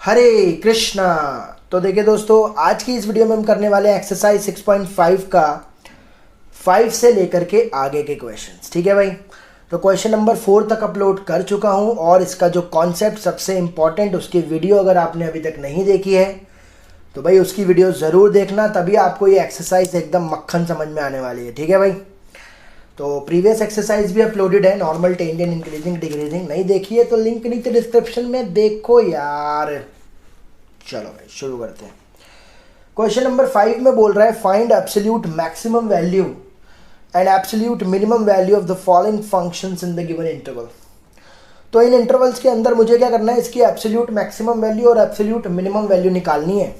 हरे कृष्णा। तो देखिए दोस्तों, आज की इस वीडियो में हम करने वाले हैं एक्सरसाइज 6.5 का 5 से लेकर के आगे के क्वेश्चंस। ठीक है भाई। तो क्वेश्चन नंबर 4 तक अपलोड कर चुका हूं और इसका जो कॉन्सेप्ट सबसे इम्पॉर्टेंट, उसकी वीडियो अगर आपने अभी तक नहीं देखी है तो भाई उसकी वीडियो ज़रूर देखना, तभी आपको ये एक्सरसाइज एकदम मक्खन समझ में आने वाली है। ठीक है भाई। तो प्रीवियस एक्सरसाइज भी अपलोडेड है, नॉर्मल, टेंजेंट, इंक्रीजिंग, डिक्रीजिंग। नहीं देखी है तो लिंक नीचे डिस्क्रिप्शन में देखो यार। चलो भाई शुरू करते हैं। क्वेश्चन नंबर 5 में बोल रहा है find absolute maximum value and absolute minimum value of the following functions in the given interval. तो इन इंटरवल्स के अंदर मुझे क्या करना है, इसकी एब्सोल्यूट मैक्सिमम वैल्यू और एब्सोल्यूट मिनिमम वैल्यू निकालनी है।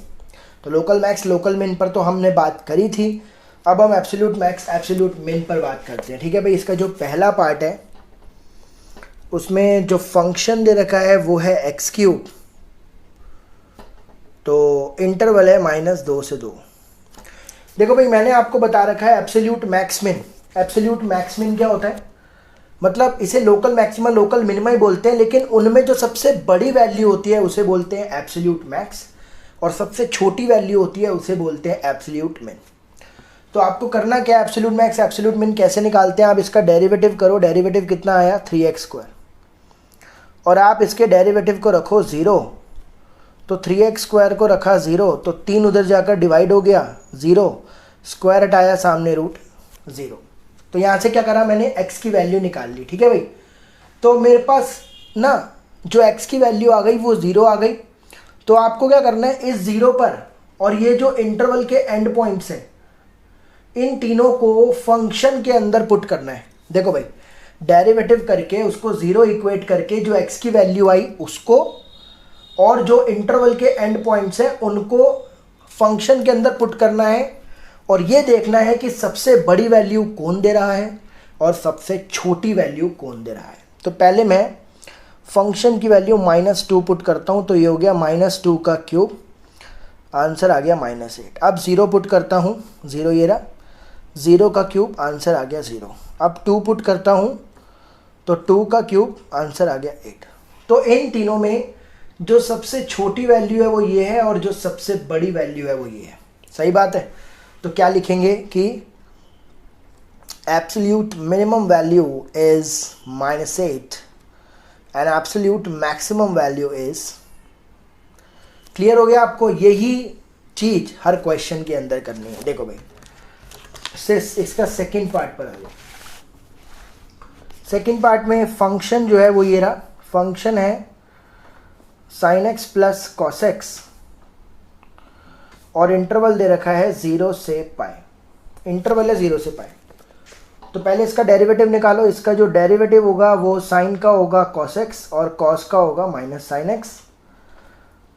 तो लोकल मैक्स लोकल मिन पर तो हमने बात करी थी, अब हम एब्सोल्यूट मैक्स एब्सोल्यूट मिन पर बात करते हैं। ठीक है भाई। इसका जो पहला पार्ट है उसमें जो फंक्शन दे रखा है वो है x3, तो इंटरवल है -2 से 2। देखो भाई, मैंने आपको बता रखा है absolute max min. Absolute max min क्या होता है, मतलब इसे लोकल मैक्सिमा लोकल मिनिमा ही बोलते हैं, लेकिन उनमें जो सबसे बड़ी वैल्यू होती है उसे बोलते हैं एब्सोल्यूट मैक्स और सबसे छोटी वैल्यू होती है उसे बोलते हैं एब्सोल्यूट मिन। तो आपको करना क्या है, एब्सोल्यूट मैक्स एब्सोल्यूट मिन कैसे निकालते हैं। आप इसका डेरिवेटिव करो। डेरिवेटिव कितना आया, 3x², और आप इसके डेरिवेटिव को रखो 0। तो 3x² को रखा 0 तो 3 उधर जाकर डिवाइड हो गया, 0 स्क्वायर हटाया, सामने रूट 0। तो यहाँ से क्या करा मैंने, x की वैल्यू निकाल ली। ठीक है भाई। तो मेरे पास ना जो x की वैल्यू आ गई वो 0 आ गई। तो आपको क्या करना है, इस 0 पर और ये जो इंटरवल के एंड पॉइंट्स हैं इन तीनों को फंक्शन के अंदर पुट करना है। देखो भाई, डेरिवेटिव करके उसको 0 इक्वेट करके जो x की वैल्यू आई उसको और जो इंटरवल के एंड पॉइंट्स हैं उनको फंक्शन के अंदर पुट करना है और ये देखना है कि सबसे बड़ी वैल्यू कौन दे रहा है और सबसे छोटी वैल्यू कौन दे रहा है। तो पहले मैं फंक्शन की वैल्यू -2 पुट करता हूँ, तो ये हो गया -2 का क्यूब, आंसर आ गया -8। अब 0 पुट करता हूँ, 0 ये रहा, 0 का क्यूब, आंसर आ गया 0। अब 2 पुट करता हूँ तो 2 का क्यूब, आंसर आ गया 8। तो इन तीनों में जो सबसे छोटी वैल्यू है वो ये है और जो सबसे बड़ी वैल्यू है वो ये है। सही बात है। तो क्या लिखेंगे कि absolute minimum value is -8 and absolute maximum value is. Clear हो गया आपको। यही चीज हर क्वेश्चन के अंदर करनी है। देखो भाई, इसका सेकंड पार्ट पर आ जाओ। सेकंड पार्ट में फंक्शन जो है वो ये रहा, फंक्शन है sin x plus cos x और इंटरवल दे रखा है 0 से पाई। इंटरवल है 0 से पाई। तो पहले इसका डेरिवेटिव निकालो। इसका जो डेरिवेटिव होगा वो साइन का होगा cos x और cos का होगा -sin x।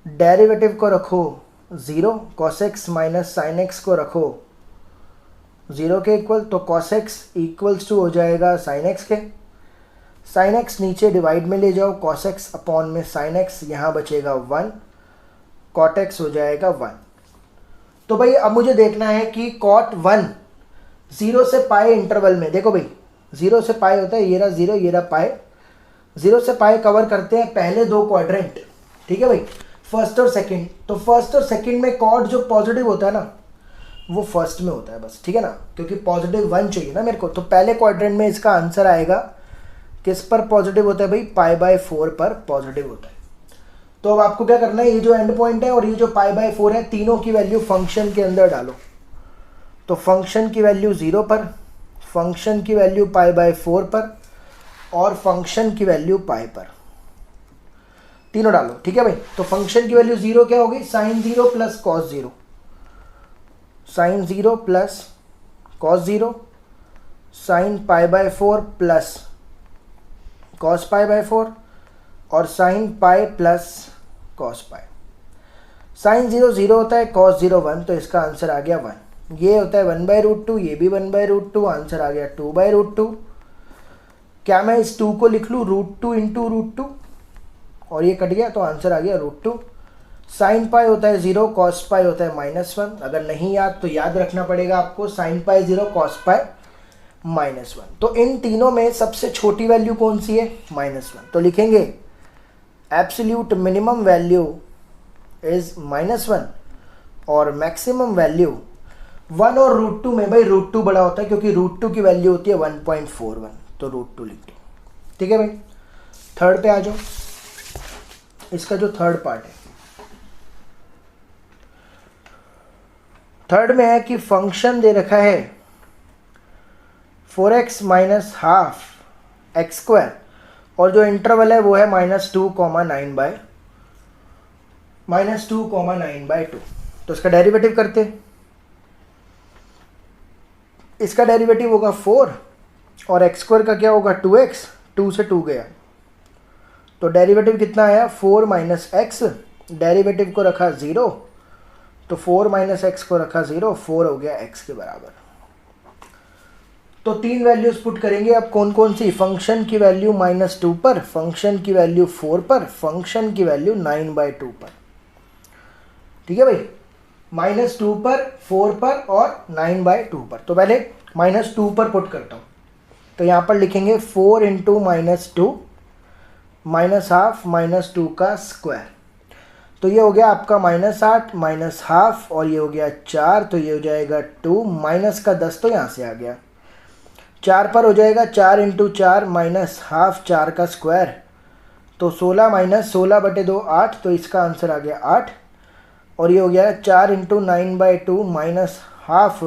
डेरिवेटिव को रखो 0, cos x minus sin x को रखो 0 के इक्वल, तो cos x इक्वल्स टू हो जाएगा sin x के। sin x नीचे डिवाइड में ले जाओ, cos x अपॉन में sin x, यहाँ बचेगा 1, cot x हो जाएगा 1। तो भाई अब मुझे देखना है कि cot 1 0 से पाई इंटरवल में, देखो भाई 0 से पाई होता है, ये रहा 0 ये रहा पाई, 0 से पाई कवर करते हैं पहले 2 क्वाड्रेंट। ठीक है भाई, फर्स्ट और सेकंड। तो फर्स्ट और सेकंड में cot जो पॉजिटिव होता है ना वो फर्स्ट में होता है बस। ठीक है ना, क्योंकि पॉजिटिव 1 चाहिए ना मेरे को। तो पहले क्वाड्रेंट में इसका आंसर आएगा किस पर पॉजिटिव होता है भाई, π/4 पर पॉजिटिव होता है। तो अब आपको क्या करना है, ये जो एंड पॉइंट है और ये जो π/4 है, तीनों की वैल्यू फंक्शन के अंदर डालो। तो फंक्शन की वैल्यू 0 पर, फंक्शन की वैल्यू π/4 पर और फंक्शन की वैल्यू पाई पर, तीनों डालो। ठीक है भाई। तो फंक्शन की वैल्यू 0 क्या होगी, sin 0 plus cos 0, sin 0 plus cos 0, sin π/4 plus cos π/4 और sin पाई प्लस cos पाई। sin 0 0 होता है, cos 0 1, तो इसका आंसर आ गया 1। ये होता है 1/√2, ये भी 1/√2, आंसर आ गया 2/√2। क्या मैं इस 2 को लिख लूँ √2 इंटू √2 और ये कट गया तो आंसर आ गया √2। sin पाई होता है 0, cos पाई होता है -1। अगर नहीं याद तो याद रखना पड़ेगा आपको, sin पाई 0, cos पाई -1। तो इन तीनों में सबसे छोटी वैल्यू कौन सी है, -1। तो लिखेंगे एब्सोल्यूट मिनिमम वैल्यू इज -1 और मैक्सिमम वैल्यू 1 और √2 में, भाई √2 बड़ा होता है क्योंकि √2 की वैल्यू होती है 1.41, तो √2 लिख दो। ठीक है भाई, थर्ड पे आ जाओ। इसका जो थर्ड पार्ट है, थर्ड में है कि फंक्शन दे रखा है 4x minus half x square और जो इंटरवल है वो है -2,9/2। तो इसका डेरिवेटिव करते हैं। इसका डेरिवेटिव होगा 4 और एक्स स्क्वायर का क्या होगा 2x, 2 से 2 गया तो डेरिवेटिव कितना आया 4 माइनस एक्स, डेरिवेटिव को रखा 0 तो 4 माइनस एक्स को रखा 0, 4 हो गया x के बराबर। तो 3 वैल्यूज पुट करेंगे। अब कौन कौन सी, फंक्शन की वैल्यू -2 पर, फंक्शन की वैल्यू 4 पर, फंक्शन की वैल्यू 9/2 पर। ठीक है भाई, -2 पर, 4 पर और 9/2 पर। तो पहले -2 पर पुट करता हूँ, तो यहाँ पर लिखेंगे 4 इंटू -2 माइनस हाफ -2 का स्क्वायर, तो ये हो गया आपका -8 माइनस हाफ और ये हो गया 4, तो ये हो जाएगा 2 माइनस का 10 तो यहाँ से आ गया 4 पर हो जाएगा 4 इंटू 4 माइनस हाफ 4 का स्क्वायर, तो 16 माइनस 16/2 8, तो इसका आंसर आ गया 8 और ये हो गया 4 इंटू 9/2 माइनस हाफ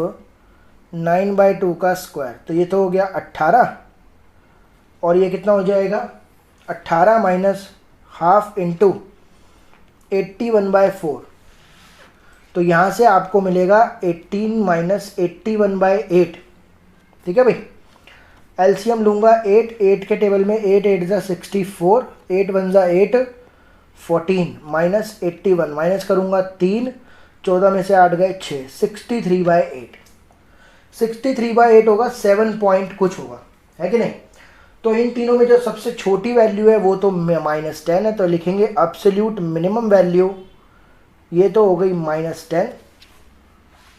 9/2 का स्क्वायर, तो ये तो हो गया 18 और ये कितना हो जाएगा 18 माइनस हाफ इंटू 81/4, तो यहाँ से आपको मिलेगा 18 माइनस 81/8। ठीक है भाई, एलसीएम लूँगा 8 के टेबल में 8 8 ज़ा 64, 8 1 ज़ा 8 14 माइनस 81, माइनस करूँगा 3, 14 में से 8 गए 6, 63/8। 63/8 होगा, 7 पॉइंट कुछ होगा, है कि नहीं। तो इन तीनों में जो सबसे छोटी वैल्यू है वो तो -10 है, तो लिखेंगे एब्सोल्यूट मिनिमम वैल्यू, ये तो हो गई -10,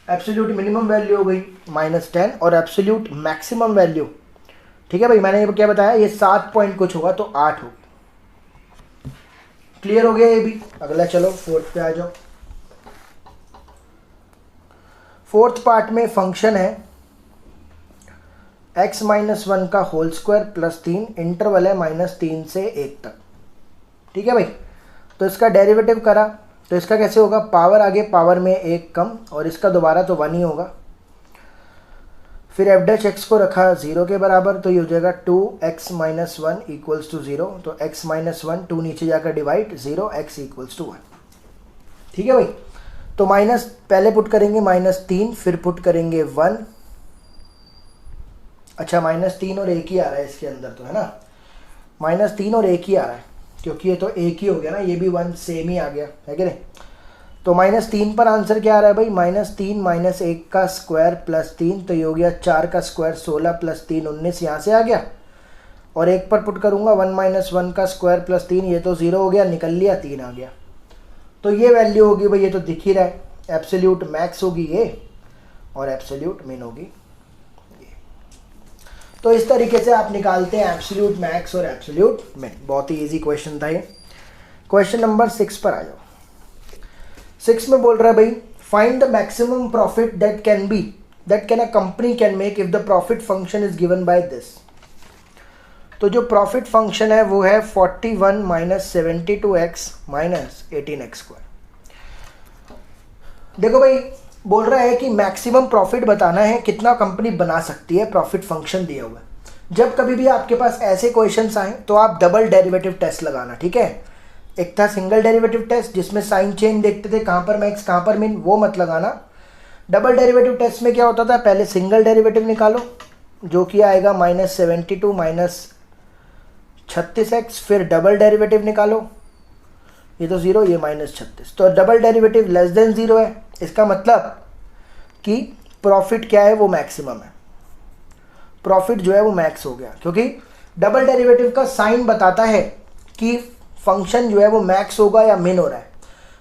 एब्सोल्यूट मिनिमम वैल्यू हो गई -10 और एब्सोल्यूट मैक्सिमम वैल्यू, ठीक है भाई, मैंने ये क्या बताया, ये 7 पॉइंट कुछ होगा तो 8 होगी। क्लियर हो गया ये भी। अगला चलो फोर्थ पे आ जाओ। फोर्थ पार्ट में फंक्शन है x-1 का होल स्क्वायर प्लस 3, इंटरवल है -3 से 1 तक। ठीक है भाई, तो इसका डेरिवेटिव करा तो इसका कैसे होगा, पावर आगे पावर में 1 कम और इसका दोबारा तो 1 ही होगा, फिर f' को रखा 0 के बराबर, तो ये हो जाएगा 2x-1 इक्वल्स टू 0, तो x-1 2 नीचे जाकर डिवाइड 0 x इक्वल्स टू 1। ठीक है भाई, तो माइनस पहले पुट करेंगे -3, फिर पुट करेंगे 1, अच्छा -3 और 1 ही आ रहा है इसके अंदर तो, है ना, -3 और 1 ही आ रहा है क्योंकि ये तो 1 ही हो गया ना, ये भी 1 सेम ही आ गया, है कि नहीं। तो -3 पर आंसर क्या आ रहा है भाई, -3 माइनस 1 का स्क्वायर प्लस 3, तो ये हो गया 4 का स्क्वायर 16 प्लस 3 19, यहाँ से आ गया, और 1 पर पुट करूँगा 1 - 1 का स्क्वायर प्लस 3, ये तो 0 हो गया, निकल लिया 3 आ गया, तो ये वैल्यू होगी भाई, ये तो दिख ही रहा है, एब्सोल्यूट मैक्स होगी ये और एब्सोल्यूट मिन होगी ये। तो इस तरीके से आप निकालते हैं एब्सोल्यूट मैक्स और एब्सोल्यूट मिन। बहुत ही इजी क्वेश्चन था ये। क्वेश्चन नंबर 6 पर आ जाओ। 6 में बोल रहा है भाई, find the maximum profit that can a company can make if the profit function is given by this. तो जो प्रॉफिट फंक्शन है वो है 41 माइनस 72x माइनस 18x²। देखो भाई, बोल रहा है कि मैक्सिमम प्रॉफिट बताना है, कितना कंपनी बना सकती है, प्रॉफिट फंक्शन दिया हुआ है। जब कभी भी आपके पास ऐसे क्वेश्चंस आए तो आप डबल डेरिवेटिव टेस्ट लगाना, ठीक है। एक था सिंगल डेरिवेटिव टेस्ट जिसमें साइन चेंज देखते थे, कहाँ पर मैक्स कहाँ पर मिन, वो मत लगाना। डबल डेरिवेटिव टेस्ट में क्या होता था, पहले सिंगल डेरिवेटिव निकालो जो कि आएगा -72 माइनस 36x, फिर डबल डेरिवेटिव निकालो, ये तो 0, ये -36, तो डबल डेरिवेटिव लेस देन 0 है, इसका मतलब कि प्रॉफिट क्या है, वो मैक्सिमम है, प्रॉफिट जो है वो मैक्स हो गया, क्योंकि डबल डेरिवेटिव का साइन बताता है कि फंक्शन जो है वो मैक्स होगा या मिन हो रहा है,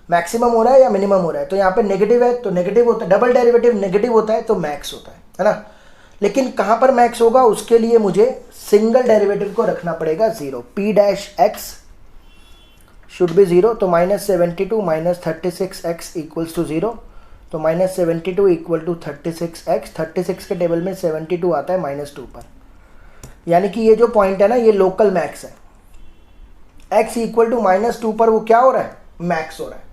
मैक्सिमम हो रहा है या मिनिमम हो रहा है। तो यहाँ पे नेगेटिव है तो नेगेटिव होता है, डबल डेरिवेटिव नेगेटिव होता है तो मैक्स होता है ना। लेकिन कहाँ पर मैक्स होगा, उसके लिए मुझे सिंगल डेरिवेटिव को रखना पड़ेगा 0, p' x शुड बी 0, तो -72 माइनस 36x इक्वल्स टू 0, तो -72 इक्वल टू 36x, 36 के टेबल में 72 आता है -2 पर, यानी कि ये जो पॉइंट है ना ये लोकल मैक्स है। x इक्वल टू -2 पर वो क्या हो रहा है, मैक्स हो रहा है।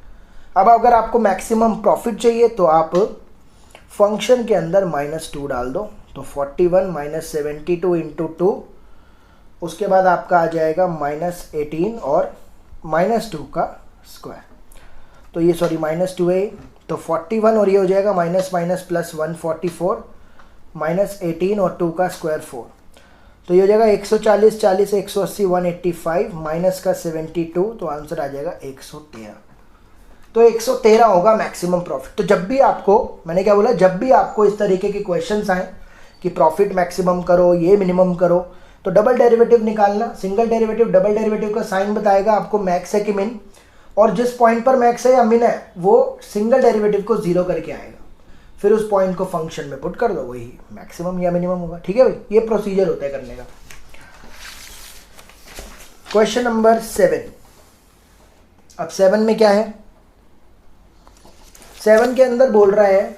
अब अगर आपको मैक्सिमम प्रॉफिट चाहिए तो आप फंक्शन के अंदर -2 डाल दो, तो 41 माइनस 72 इंटू 2, उसके बाद आपका आ जाएगा -18 और -2 का स्क्वायर, तो ये सॉरी -2 है, तो 41 और ये हो जाएगा माइनस माइनस प्लस 144 -18 और 2 का स्क्वायर 4, तो ये हो जाएगा 140 40 180 185 माइनस का 72, तो आंसर आ जाएगा 113। तो 113 होगा मैक्सिमम प्रॉफिट। तो जब भी आपको, मैंने क्या बोला, जब भी आपको इस तरीके के क्वेश्चंस आए कि प्रॉफिट मैक्सिमम करो, ये मिनिमम करो, तो डबल डेरिवेटिव निकालना। सिंगल डेरिवेटिव डबल डेरिवेटिव का साइन बताएगा आपको मैक्स है कि मिन, और जिस पॉइंट पर मैक्स है या मिन है वो सिंगल डेरिवेटिव को 0 करके आएगा, फिर उस पॉइंट को फंक्शन में पुट कर दो, वही मैक्सिमम या मिनिमम होगा। ठीक है भाई, ये प्रोसीजर होता है करने का। Question number 7। अब 7 में क्या है, 7 के अंदर बोल रहा है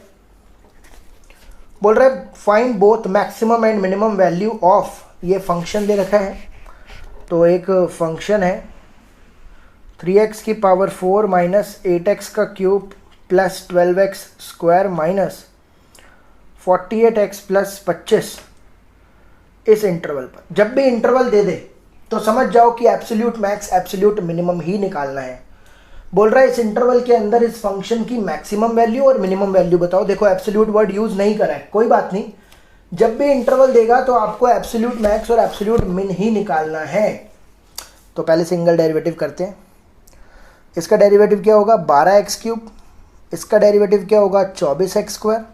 find both maximum and minimum value of, ये फंक्शन दे रखा है। तो एक फंक्शन है 3x की पावर 4 माइनस 8x का cube plus 12x square minus 48x plus 25 इस इंटरवल पर। जब भी इंटरवल दे दे तो समझ जाओ कि एब्सोल्यूट मैक्स एब्सोल्यूट मिनिमम ही निकालना है। बोल रहा है इस इंटरवल के अंदर इस फंक्शन की मैक्सिमम वैल्यू और मिनिमम वैल्यू बताओ। देखो एब्सोल्यूट वर्ड यूज नहीं करा है, कोई बात नहीं, जब भी इंटरवल देगा तो आपको एब्सोल्यूट मैक्स और एब्सोल्यूट मिन ही निकालना है। तो पहले सिंगल डेरिवेटिव करते हैं। इसका डेरिवेटिव क्या होगा 12x क्यूब, इसका डेरिवेटिव क्या होगा 24x स्क्वायर,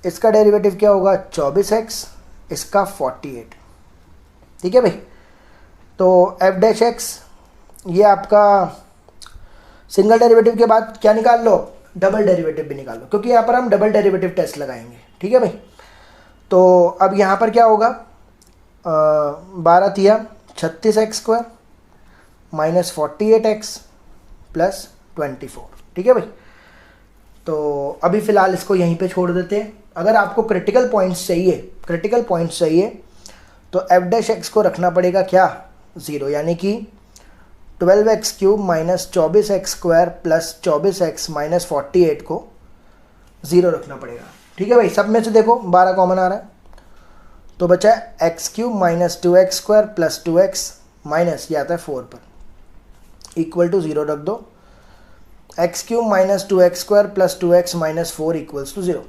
इसका डेरिवेटिव क्या होगा 24x, इसका 48। ठीक है भाई, तो f डैश x, ये आपका सिंगल डेरिवेटिव के बाद क्या निकाल लो, डबल डेरिवेटिव भी निकाल लो, क्योंकि यहाँ पर हम डबल डेरिवेटिव टेस्ट लगाएंगे। ठीक है भाई, तो अब यहाँ पर क्या होगा 12 तिया 36x square minus 48x plus 24। ठीक है भाई, तो अभी फ़िलहाल इसको यहीं पे छोड़ देते हैं। अगर आपको क्रिटिकल पॉइंट्स चाहिए तो f डैश x को रखना पड़ेगा क्या 0, यानी कि 12x cube minus 24x square plus 24x minus 48 को 0 रखना पड़ेगा। ठीक है भाई, सब में से देखो 12 कॉमन आ रहा है, तो बचा x cube minus 2x square plus 2x minus ये आता है 4 पर इक्वल टू 0 रख दो। x cube minus 2x square plus 2x minus 4 equals to 0।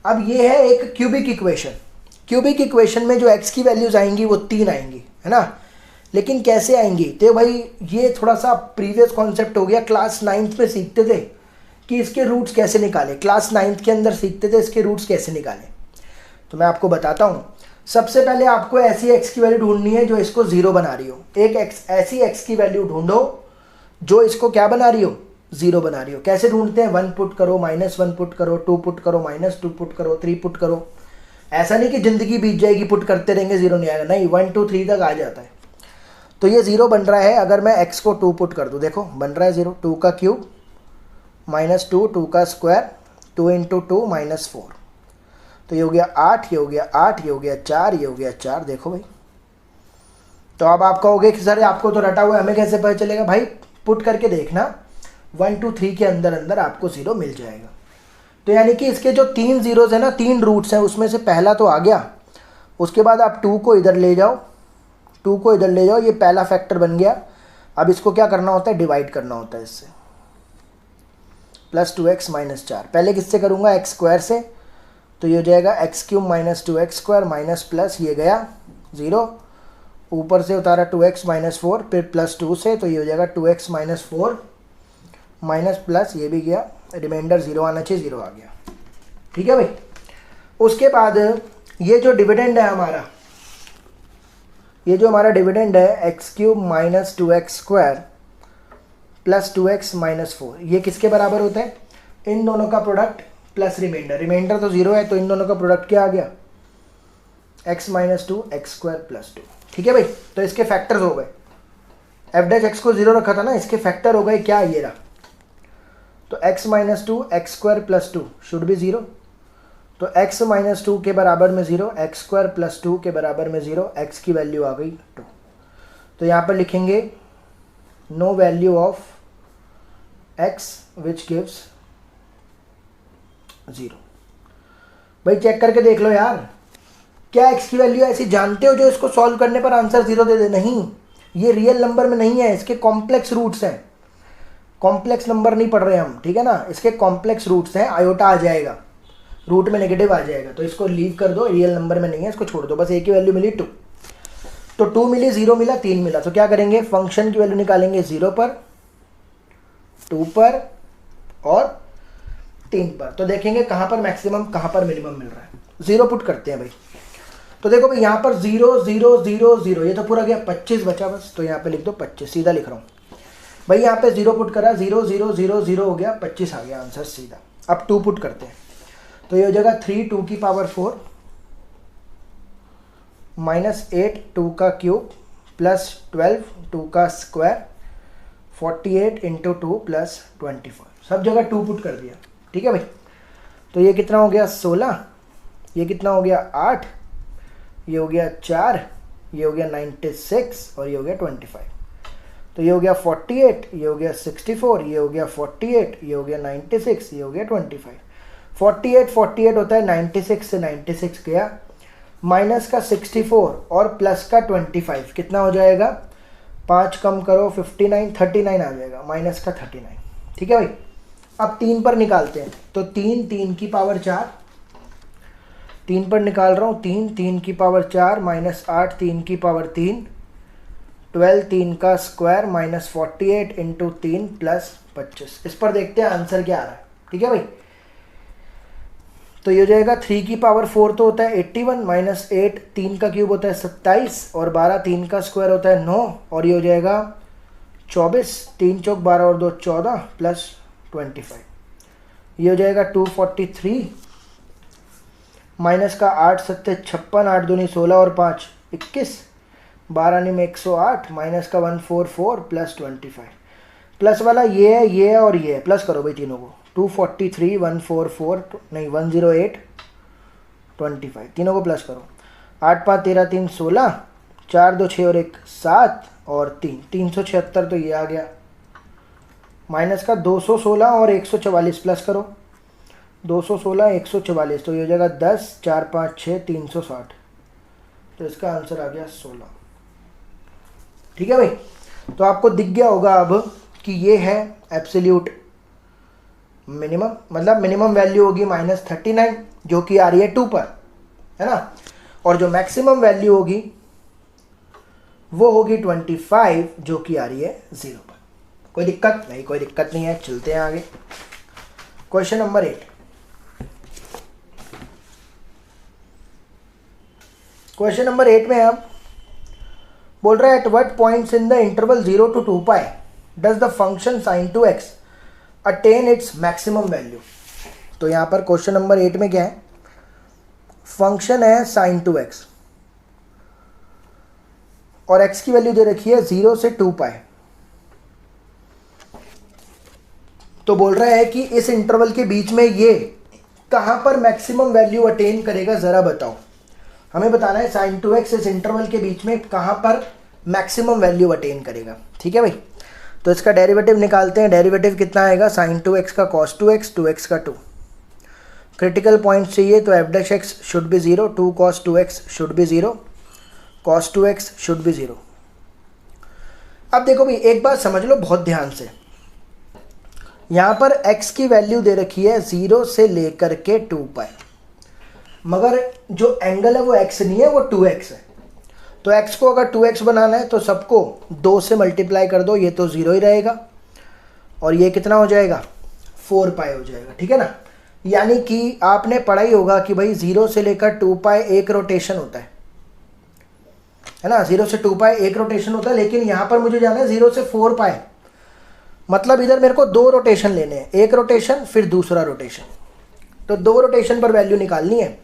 अब ये है एक क्यूबिक इक्वेशन। क्यूबिक इक्वेशन में जो x की वैल्यूज आएंगी वो 3 आएंगी, है ना। लेकिन कैसे आएंगी, तो भाई ये थोड़ा सा प्रीवियस कॉन्सेप्ट हो गया। क्लास 9th में सीखते थे कि इसके रूट्स कैसे निकालें, क्लास 9th के अंदर सीखते थे इसके रूट्स कैसे निकालें। तो मैं आपको बताता हूँ। सबसे पहले आपको ऐसी x की वैल्यू ढूंढनी है जो इसको 0 बना रही हो। एक ऐसी x की वैल्यू ढूंढो जो इसको क्या बना रही हो, 0 बना रही हो। कैसे ढूंढते हैं, 1 पुट करो, -1 पुट करो, 2 पुट करो, -2 पुट करो, 3 पुट करो। ऐसा नहीं कि ज़िंदगी बीत जाएगी पुट करते रहेंगे 0 नहीं आएगा, नहीं, 1 2 3 तक आ जाता है। तो ये 0 बन रहा है। अगर मैं x को 2 पुट कर दूँ, देखो बन रहा है 0, 2 का क्यूब माइनस 2, 2 का स्क्वायर, 2 इंटू 2 माइनस 4, तो ये हो गया 8, ये हो गया 8, ये हो गया 4, ये हो गया 4। देखो भाई, तो अब आप कहोगे कि सर आपको तो रटा हुआ है, हमें कैसे पता चलेगा। भाई पुट करके देखना, 1 2 3 के अंदर अंदर आपको 0 मिल जाएगा। तो यानी कि इसके जो 3 ज़ीरोज़ हैं ना, 3 रूट्स हैं, उसमें से पहला तो आ गया। उसके बाद आप 2 को इधर ले जाओ, 2 को इधर ले जाओ, ये पहला फैक्टर बन गया। अब इसको क्या करना होता है, डिवाइड करना होता है इससे, प्लस 2x माइनस 4। पहले किससे करूँगा, x स्क्वायर से, तो ये हो जाएगा x cube minus 2x square minus plus ये गया 0, ऊपर से उतारा 2x माइनस 4, फिर प्लस 2 से, तो ये हो जाएगा 2x माइनस 4 माइनस प्लस ये भी गया, रिमाइंडर 0 आना चाहिए, 0 आ गया। ठीक है भाई, उसके बाद ये जो डिविडेंड है हमारा, ये जो हमारा डिविडेंड है x cube minus 2x square plus 2x minus 4, ये किसके बराबर होता है, इन दोनों का प्रोडक्ट प्लस रिमाइंडर। रिमाइंडर तो 0 है, तो इन दोनों का प्रोडक्ट क्या आ गया, x minus 2 x square plus 2। ठीक है भाई, तो इसके फैक्टर्स हो गए एफ डैश एक्स को 0 रखा था ना, इसके फैक्टर हो गए क्या, ये रहा। तो x minus two x square plus two should be 0। तो x माइनस टू के बराबर में 0, एक्स स्क्वायर प्लस टू के बराबर में 0, x की वैल्यू आ गई 2। तो यहाँ पर लिखेंगे no value of x which gives 0। भाई चेक करके देख लो यार, क्या x की वैल्यू ऐसी जानते हो जो इसको सॉल्व करने पर आंसर 0 दे दे? नहीं, ये रियल नंबर में नहीं है, इसके कॉम्प्लेक्स रूट्स हैं। कॉम्प्लेक्स नंबर नहीं पढ़ रहे हम, ठीक है ना, इसके कॉम्प्लेक्स रूट्स हैं। आयोटा आ जाएगा, रूट में नेगेटिव आ जाएगा, तो इसको लीव कर दो, रियल नंबर में नहीं है, इसको छोड़ दो। बस एक ही वैल्यू मिली 2। तो 2 मिली, 0 मिला, 3 मिला। तो क्या करेंगे, फंक्शन की वैल्यू निकालेंगे 0 पर, 2 पर और 3 पर। तो देखेंगे कहाँ पर मैक्सिमम कहाँ पर मिनिमम मिल रहा है। 0 पुट करते हैं भाई। तो देखो भाई यहाँ पर 0 0 0 0, ये तो पूरा गया, 25 बचा बस। तो यहाँ पे लिख दो 25, सीधा लिख रहा हूँ भाई। यहाँ पे 0 पुट करा, 0 0 0 0 हो गया, 25 आ गया आंसर सीधा। अब 2 पुट करते हैं, तो ये हो जाएगा 3 2 की पावर 4 माइनस 8 2 का क्यूब प्लस 12 2 का स्क्वायर 48 इंटू 2 प्लस 24। सब जगह 2 पुट कर दिया, ठीक है भाई। तो ये कितना हो गया 16, ये कितना हो गया 8, ये हो गया 4, ये हो गया 96 और ये हो गया 25। तो ये हो गया 48, ये हो गया 64, ये हो गया 48, ये हो गया 96, ये हो गया 25। 48 48 होता है 96 से 96 गया, माइनस का 64 और प्लस का 25 कितना हो जाएगा, 5 कम करो 59 39 आ जाएगा, माइनस का 39, ठीक है भाई। अब 3 पर निकालते हैं, तो 3 3 की पावर 4, 3 पर निकाल रहा हूँ, 3 3 की पावर 4 माइनस 8 3 की पावर 3, 12 3 का स्क्वायर माइनस 48 इंटू 3 प्लस 25। इस पर देखते हैं आंसर क्या आ रहा है, ठीक है भाई। तो ये हो जाएगा 3 की पावर 4 तो होता है 81 माइनस 8 3 का क्यूब होता है 27 और 12 3 का स्क्वायर होता है 9 और ये हो जाएगा 24, 3 चौक 12 और 2 14 प्लस 25। ये हो जाएगा 243 माइनस का 8 7 56 8 दूनी 16 और 5 21, 12 में 108 माइनस का 144 प्लस 25। प्लस वाला ये है और ये है, प्लस करो भाई तीनों को, 243 144 नहीं 108 25, तीनों को प्लस करो। 8 5 13 3 16, 4 2 6 और 1 7 और 3 376, तो ये आ गया। माइनस का 216 और 144 प्लस करो, 216 144, तो ये हो जाएगा 10 4 5 6 360, तो इसका आंसर आ गया 16, ठीक है भाई। तो आपको दिख गया होगा अब कि ये है एब्सोल्यूट मिनिमम, मतलब मिनिमम वैल्यू होगी -39 जो कि आ रही है 2 पर, है ना, और जो मैक्सिमम वैल्यू होगी वो होगी 25 जो कि आ रही है 0 पर। कोई दिक्कत नहीं, कोई दिक्कत नहीं है, चलते हैं आगे। Question number 8। क्वेश्चन नंबर 8 में अब बोल रहा है at what points in the interval 0 to 2π does the function sin 2x attain its maximum value. तो यहाँ पर क्वेश्चन नंबर 8 में क्या है, फंक्शन है sin 2x और x की वैल्यू दे रखी है 0 से 2π। तो बोल रहा है कि इस इंटरवल के बीच में ये कहाँ पर मैक्सिमम वैल्यू अटेन करेगा, ज़रा बताओ। हमें बताना है sin 2x इस इंटरवल के बीच में कहाँ पर मैक्सिमम वैल्यू अटेन करेगा, ठीक है भाई। तो इसका डेरिवेटिव निकालते हैं। डेरिवेटिव कितना आएगा, sin 2x का cos 2x 2x का 2। क्रिटिकल पॉइंट चाहिए तो f dash x should be 0, 2 cos 2x should be 0, cos 2x should be 0। अब देखो भाई एक बात समझ लो बहुत ध्यान से, यहाँ पर x की वैल्यू दे रखी है 0 से लेकर के 2π, मगर जो एंगल है वो x नहीं है, वो 2x है। तो x को अगर 2x बनाना है तो सबको 2 से मल्टीप्लाई कर दो, ये तो 0 ही रहेगा और ये कितना हो जाएगा 4π हो जाएगा, ठीक है ना। यानी कि आपने पढ़ा ही होगा कि भाई 0 से लेकर 2π एक रोटेशन होता है ना, 0 से 2π एक रोटेशन होता है, लेकिन यहाँ पर मुझे जाना है 0 से 4π, मतलब इधर मेरे को 2 रोटेशन लेने हैं, एक रोटेशन फिर दूसरा रोटेशन, तो 2 रोटेशन पर वैल्यू निकालनी है।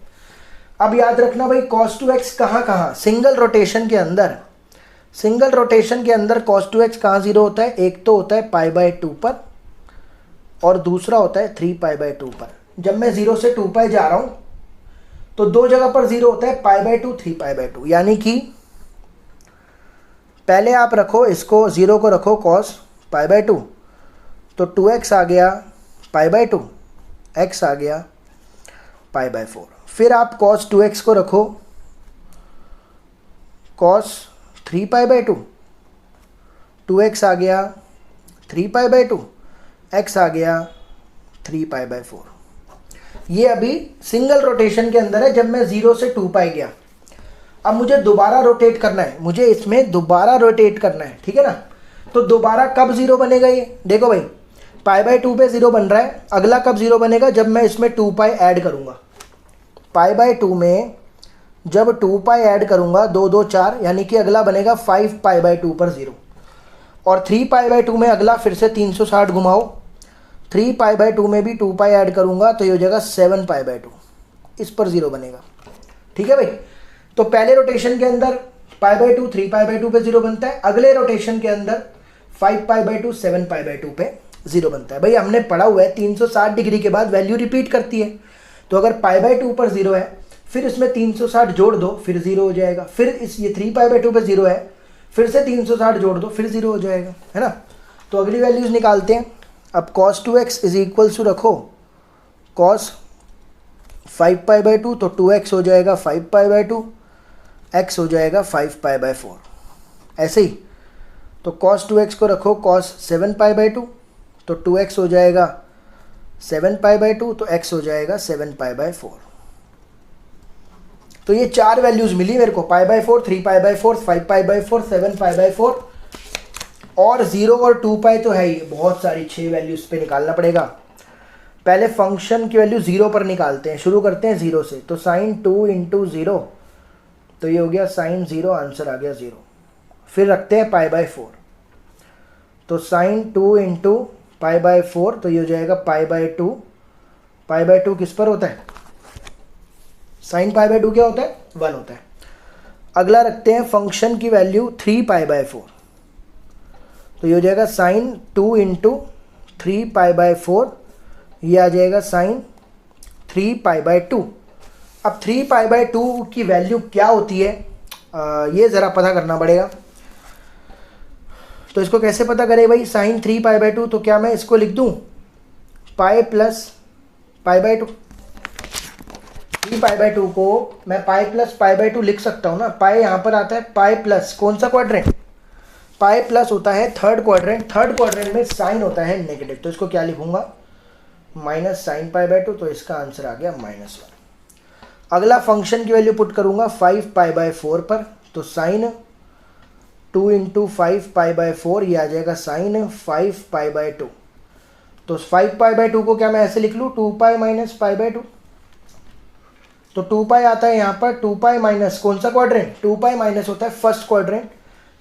अब याद रखना भाई cos 2x कहाँ, सिंगल रोटेशन के अंदर सिंगल रोटेशन के अंदर cos 2x कहाँ जीरो होता है? एक तो होता है पाई बाय 2 पर और दूसरा होता है 3 पाई बाय 2 पर। जब मैं 0 से 2 पाई जा रहा हूं तो दो जगह पर जीरो होता है, पाई बाय 2, 3 पाई बाय 2। यानी कि पहले आप रखो इसको, 0 को रखो cos पाई बाय 2, तो 2x आ गया पाई बाय 2, x आ गया पाई बाय 4। फिर आप cos 2x को रखो cos 3 पाई बाय 2, 2x आ गया 3 पाई बाय 2, x आ गया 3 पाई बाय 4। ये अभी सिंगल रोटेशन के अंदर है जब मैं 0 से 2 पाई गया। अब मुझे दोबारा रोटेट करना है, मुझे इसमें दोबारा रोटेट करना है, ठीक है ना। तो दोबारा कब 0 बनेगा? ये देखो भाई, पाई बाय 2 पे 0 बन रहा है। अगला कब 0 बनेगा? जब मैं इसमें 2 पाई ऐड करूंगा। पाई बाय 2 में जब 2 पाई ऐड करूंगा, 2 2 4, यानी कि अगला बनेगा 5 पाई बाय 2 पर 0। और 3 पाई बाय 2 में अगला फिर से 360 घुमाओ, 3 पाई बाय 2 में भी 2 पाई ऐड करूंगा तो ये हो जाएगा 7 पाई बाय 2, इस पर 0 बनेगा, ठीक है भाई। तो पहले रोटेशन के अंदर पाई बाय 2 3 पाई बाय 2 पे 0 बनता है, अगले रोटेशन के अंदर 5 पाई बाय 2 7 पाई बाय 2 पे 0 बनता है। भाई हमने पढ़ा हुआ है 360 डिग्री के बाद वैल्यू रिपीट करती है, तो अगर पाई बाय 2 पर 0 है फिर इसमें 360 जोड़ दो फिर 0 हो जाएगा। फिर इस ये 3 पाई बाय 2 पे 0 है, फिर से 360 जोड़ दो फिर 0 हो जाएगा, है ना। तो अगली वैल्यूज निकालते हैं। अब cos 2x is equals to रखो cos 5 पाई बाय 2, तो 2x हो जाएगा 5 पाई बाय 2, x हो जाएगा 5 पाई बाय 4। ऐसे ही तो cos 2x को रखो cos 7 पाई बाय 2, तो 2x हो जाएगा 7 पाई बाय 2, तो x हो जाएगा 7 पाई बाय 4। तो ये चार वैल्यूज मिली मेरे को, पाई by 4, 3 pi by 4, 5 pi by 4, 7 pi by 4 और 0 और 2 पाई तो है ही, बहुत सारी 6 वैल्यूज पे निकालना पड़ेगा। पहले फंक्शन की वैल्यू 0 पर निकालते हैं, शुरू करते हैं 0 से। तो साइन 2 इंटू 0, तो ये हो गया साइन 0, आंसर आ गया 0। फिर रखते हैं पाई बाय 4, तो साइन 2 इंटू पाई बाय 4, तो ये हो जाएगा पाई बाय 2। पाई बाय 2 किस पर होता है? साइन पाई बाय 2 क्या होता है? 1 होता है। अगला रखते हैं फंक्शन की वैल्यू 3 पाई बाय 4, तो ये हो जाएगा साइन 2 इंटू 3 पाई बाय 4, ये आ जाएगा साइन 3 पाई बाय 2। अब 3 पाई बाय 2 की वैल्यू क्या होती है ये ज़रा पता करना पड़ेगा। तो इसको कैसे पता करें भाई? साइन 3 पाई बाय 2, तो क्या मैं इसको लिख दूं pi plus pi by 2। 3 pi by 2 को मैं पाई प्लस पाई बाय 2 लिख सकता हूँ ना। पाई यहाँ पर आता है पाई प्लस कौन सा क्वाड्रेंट? पाई प्लस होता है थर्ड क्वाड्रेंट। थर्ड क्वाड्रेंट में साइन होता है नेगेटिव, तो इसको क्या लिखूंगा? माइनस साइन पाई बाय 2, तो इसका आंसर आ गया -1। अगला फंक्शन की वैल्यू पुट करूंगा 5 पाई बाय 4 पर, तो साइन 2 इंटू 5 पाई बाय 4, ये आ जाएगा साइन 5 पाई बाय 2। तो 5 पाई बाय 2 को क्या मैं ऐसे लिख लूँ? 2 पाई माइनस पाई बाय 2। तो 2 पाई आता है यहाँ पर, 2 पाई माइनस कौन सा क्वाड्रेंट? 2 पाई माइनस होता है फर्स्ट क्वाड्रेंट।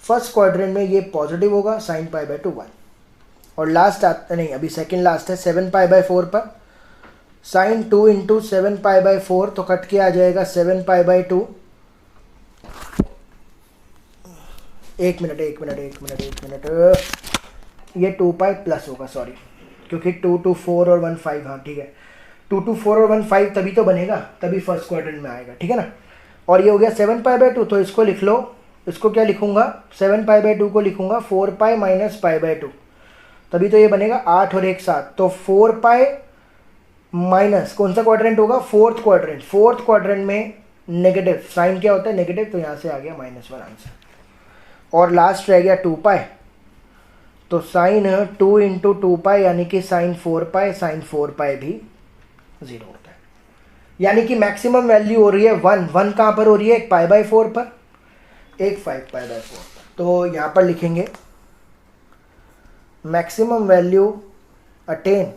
फर्स्ट क्वाड्रेंट में ये पॉजिटिव होगा, साइन पाई बाय 2 1। और लास्ट आता नहीं, अभी सेकंड लास्ट है 7 पाई बाय 4 पर, साइन 2 इंटू 7 पाई बाय 4, तो कट के आ जाएगा 7 पाई बाय 2। एक मिनट, ये 2 पाई प्लस होगा, सॉरी, क्योंकि 2 2 4 और 1 5, हाँ ठीक है, 2 2 4 और 1 5 तभी तो बनेगा, तभी फर्स्ट क्वाड्रेंट में आएगा, ठीक है ना। और ये हो गया 7 पाई बाय 2, तो इसको लिख लो। इसको क्या लिखूंगा? 7 पाई बाय 2 को लिखूंगा 4 पाई माइनस पाई बाय 2, तभी तो ये बनेगा 8 और 1 7। तो 4 पाई माइनस कौन सा क्वाड्रेंट होगा? Fourth quadrant. फोर्थ क्वाड्रेंट में नेगेटिव, साइन क्या होता है? नेगेटिव, तो यहाँ से आ गया -1 आंसर। और लास्ट रह गया 2 पाई, तो साइन 2 इंटू 2 पाई यानी कि साइन 4 पाई, साइन 4 पाई भी 0 होता है। यानी कि मैक्सिमम वैल्यू हो रही है 1। 1 कहाँ पर हो रही है? एक पाई बाय 4 पर, एक 5 पाई बाय 4 पर। तो यहाँ पर लिखेंगे maximum value attain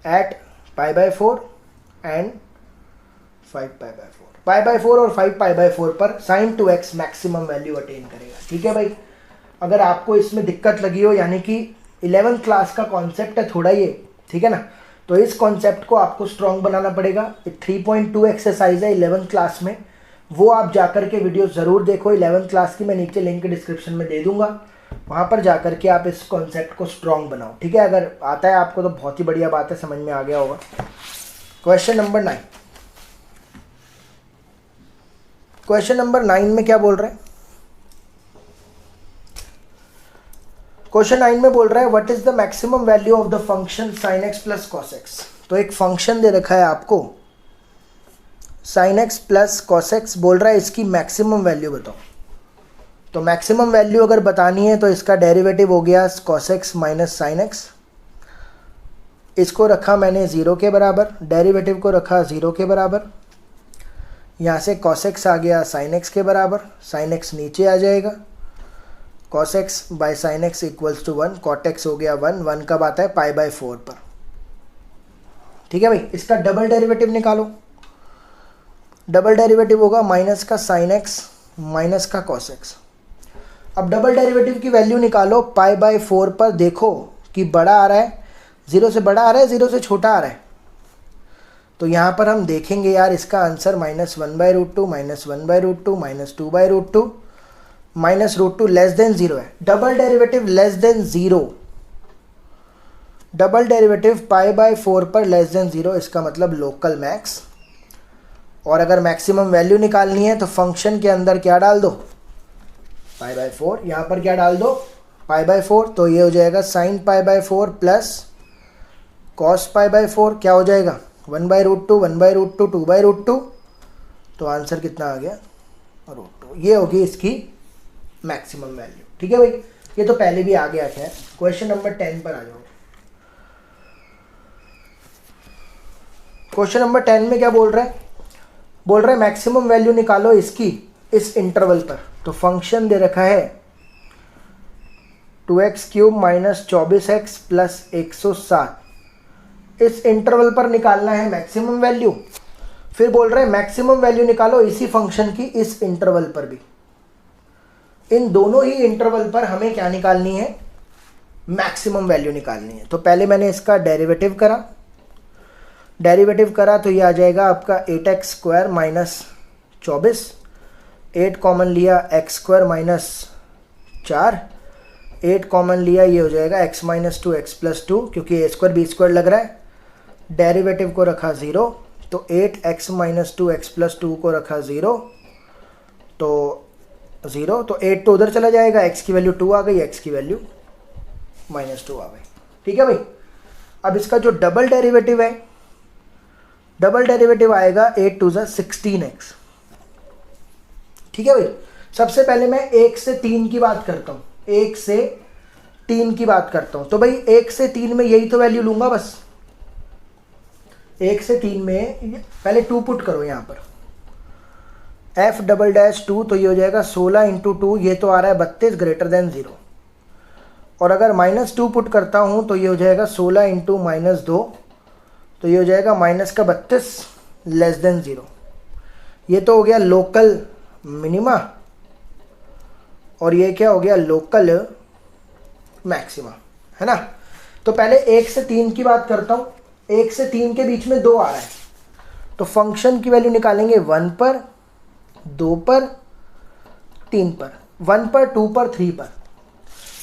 at pi by 4 and 5 pi by 4। Pi by 4 और 5 पाई बाय 4 पर sign 2x maximum value attain करेगा, ठीक है भाई। अगर आपको इसमें दिक्कत लगी हो, यानी कि 11th क्लास का कॉन्सेप्ट है थोड़ा ये, ठीक है ना, तो इस कॉन्सेप्ट को आपको स्ट्रॉन्ग बनाना पड़ेगा। 3.2 एक्सरसाइज है 11th क्लास में, वो आप जाकर के वीडियो ज़रूर देखो। 11th क्लास की मैं नीचे लिंक डिस्क्रिप्शन में दे दूंगा, वहाँ पर जाकर के आप इस कॉन्सेप्ट को स्ट्रॉन्ग बनाओ, ठीक है। अगर आता है आपको तो बहुत ही बढ़िया बात है, समझ में आ गया होगा। क्वेश्चन नंबर 9, क्वेश्चन नंबर 9 में क्या बोल रहे हैं? क्वेश्चन 9 में बोल रहा है what is the maximum value of the function sin x plus cos x। तो एक फंक्शन दे रखा है आपको sin x plus cos x, बोल रहा है इसकी मैक्सिमम वैल्यू बताओ। तो मैक्सिमम वैल्यू अगर बतानी है तो इसका डेरिवेटिव हो गया cos x minus sin x। इसको रखा मैंने 0 के बराबर, डेरिवेटिव को रखा 0 के बराबर। यहाँ से cos x आ गया sin x के बराबर, sin x नीचे आ जाएगा, cos x by sine X equals to 1, cot x हो गया 1, 1 कब आता है पाई बाई 4 पर, ठीक है भाई। इसका डबल डेरिवेटिव निकालो, डबल डेरिवेटिव होगा माइनस का साइन एक्स माइनस का cos x। अब डबल डेरिवेटिव की वैल्यू निकालो पाई बाई 4 पर, देखो कि बड़ा आ रहा है, 0 से बड़ा आ रहा है 0 से छोटा आ रहा है। तो यहाँ पर हम देखेंगे यार इसका आंसर -1/√2 -1/√2 -2/√2 -√2 लेस देन 0 है। Double derivative less than 0, double derivative pi by 4 पर लेस देन 0, इसका मतलब लोकल मैक्स। और अगर मैक्सिमम वैल्यू निकालनी है तो फंक्शन के अंदर क्या डाल दो, पाई बाई 4, यहाँ पर क्या डाल दो पाई बाई 4। तो ये हो जाएगा sine pi by 4 plus cos pi by 4, क्या हो जाएगा 1/√2 1/√2 2/√2। तो आंसर कितना आ गया √2। ये होगी इसकी मैक्सिमम वैल्यू, ठीक है भाई। ये तो पहले भी आ गया है। क्वेश्चन नंबर 10 पर आ जाओ। क्वेश्चन नंबर 10 में क्या बोल रहा है? बोल रहा है मैक्सिमम वैल्यू निकालो इसकी इस इंटरवल पर। तो फंक्शन दे रखा है 2x³ माइनस 24x प्लस 107। इस इंटरवल पर निकालना है मैक्सिमम वैल्यू। फिर बोल रहे हैं मैक्सिमम वैल्यू निकालो इसी फंक्शन की इस इंटरवल पर भी। इन दोनों ही इंटरवल पर हमें क्या निकालनी है, मैक्सिमम वैल्यू निकालनी है। तो पहले मैंने इसका डेरिवेटिव करा, डेरिवेटिव करा तो ये आ जाएगा आपका 8x² माइनस 24, 8 कॉमन लिया x² माइनस 4, 8 कॉमन लिया, ये हो जाएगा x माइनस 2 x प्लस 2, क्योंकि a² b² लग रहा है। डेरिवेटिव को रखा 0, तो 8x माइनस 2 x प्लस 2 को रखा 0, तो 0, तो 8 तो उधर चला जाएगा, x की वैल्यू 2 आ गई, x की वैल्यू -2 आ गई, ठीक है भाई। अब इसका जो डबल डेरिवेटिव है, डबल डेरिवेटिव आएगा 8 2 16x, ठीक है भाई। सबसे पहले मैं 1 से 3 की बात करता हूँ, 1 से 3 की बात करता हूँ। तो भाई 1 से 3 में यही तो वैल्यू लूंगा बस। 1 से 3 में पहले 2 पुट करो यहाँ पर, f'2, तो ये हो जाएगा 16 इंटू 2, ये तो आ रहा है 32 ग्रेटर देन 0। और अगर -2 पुट करता हूँ तो ये हो जाएगा 16 इंटू -2, तो ये हो जाएगा माइनस का 32 लेस देन 0। ये तो हो गया लोकल मिनिमा, और ये क्या हो गया लोकल मैक्सिमा, है ना। तो पहले 1 से 3 की बात करता हूँ। 1 से 3 के बीच में 2 आ रहा है, तो फंक्शन की वैल्यू निकालेंगे 1 पर, 2 पर, 3 पर, 1 पर, 2 पर, 3 पर।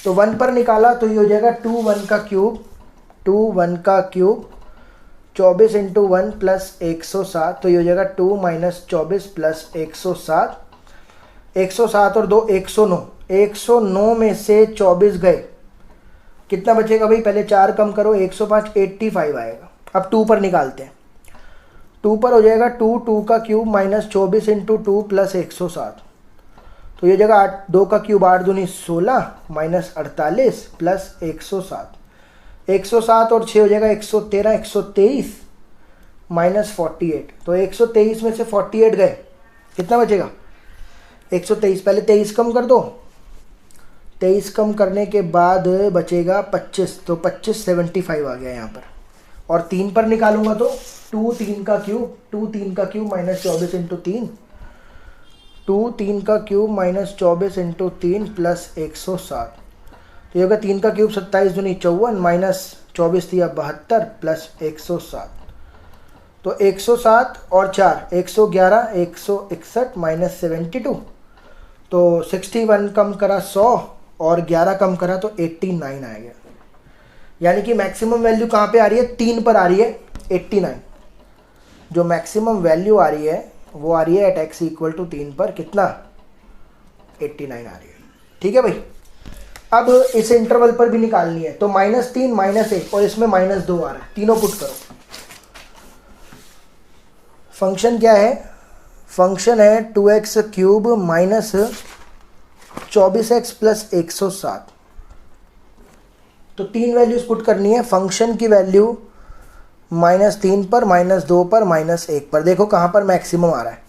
तो 1 पर निकाला तो ये हो जाएगा 2 1 का क्यूब, 2 1 का क्यूब, 24 इंटू 1 प्लस 107, तो ये हो जाएगा 2 माइनस 24 प्लस 107, 107 और 2 109, 109 में से 24 गए, कितना बचेगा भाई, पहले 4 कम करो, 105 85 आएगा। अब 2 पर निकालते हैं, 2 पर हो जाएगा 2 2 का क्यूब माइनस 24 इंटू 2 प्लस 107, तो ये जगह 8 2 का क्यूब 8 दूनी 16 माइनस 48 प्लस 107, 107 और 6 हो जाएगा 113, 123 माइनस 48, तो 123 में से 48 गए, कितना बचेगा 123। पहले 23 कम कर दो, 23 कम करने के बाद बचेगा 25, तो 25 75 आ गया यहाँ पर। और 3 पर निकालूंगा तो 2 3 का क्यूब, 2 3 का क्यूब माइनस 24 इंटू 3, 2 3 का क्यूब माइनस 24 इंटू 3 प्लस 107, तो ये होगा 3 का क्यूब 27 दूनी 54 माइनस 24 दिया 72 प्लस 107, तो 107 और 4 111 161 माइनस 72, तो 61 कम करा 100 और 11 कम करा तो 89 आ गया। यानी कि मैक्सिमम वैल्यू कहाँ पे आ रही है, 3 पर आ रही है 89। जो मैक्सिमम वैल्यू आ रही है वो आ रही है एट एक्स इक्वल टू 3 पर कितना, 89 आ रही है। ठीक है भाई। अब इस इंटरवल पर भी निकालनी है, तो -3 -1 और इसमें -2 आ रहा है, तीनों पुट करो। फंक्शन क्या है, फंक्शन है 2x³ माइनस 24x प्लस 107। तो 3 वैल्यूज पुट करनी है। फंक्शन की वैल्यू -3 पर, -2 पर, -1 पर। देखो कहाँ पर मैक्सिमम आ रहा है,